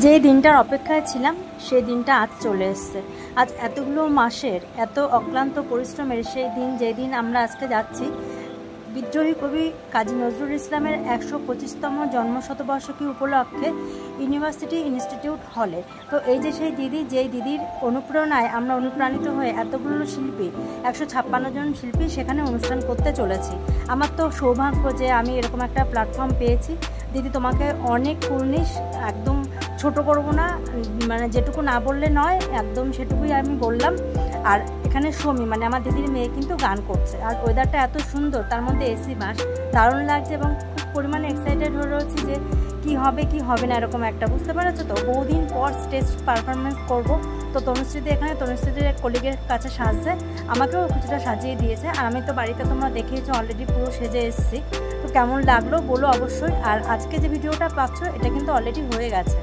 যে দিনটার অপেক্ষায় ছিলাম সেই দিনটা আজ চলে এসেছে। আজ এতগুলো মাসের এত অক্লান্ত পরিশ্রমের সেই দিন, যেদিন আমরা আজকে যাচ্ছি বিদ্রোহী কবি কাজী নজরুল ইসলামের ১২৫তম জন্মশতবার্ষিকী উপলক্ষে ইউনিভার্সিটি ইনস্টিটিউট হলে। তো এই যে সেই দিদি, যেই দিদির অনুপ্রেরণায় আমরা অনুপ্রাণিত হয়ে এতগুলো শিল্পী, ১৫৬ জন শিল্পী সেখানে অনুষ্ঠান করতে চলেছি। আমার তো সৌভাগ্য যে আমি এরকম একটা প্ল্যাটফর্ম পেয়েছি। দিদি তোমাকে অনেক কুর্নিশ, একদম ছোট করবো না, মানে যেটুকু না বললে নয়, একদম সেটুকুই আমি বললাম। আর এখানে সমী মানে আমার দিদির মেয়ে কিন্তু গান করছে, আর ওয়েদারটা এত সুন্দর, তার মধ্যে এসি বাস, দারুণ লাগছে এবং খুব পরিমাণে এক্সাইটেড হয়ে রয়েছি যে কি হবে কি হবে না, এরকম একটা, বুঝতে পারছো তো। বহুদিন পর স্টেজ পারফরমেন্স করব। তো তনুশ্রীতে এখানে তনুশ্রীদের কলিগের কাছে সাজছে, আমাকেও কিছুটা সাজিয়ে দিয়েছে। আর আমি তো বাড়িতে তোমরা দেখিয়েছো অলরেডি পুরো সেজে এসেছি। তো কেমন লাগলো বলো অবশ্যই। আর আজকে যে ভিডিওটা পাচ্ছ এটা কিন্তু অলরেডি হয়ে গেছে।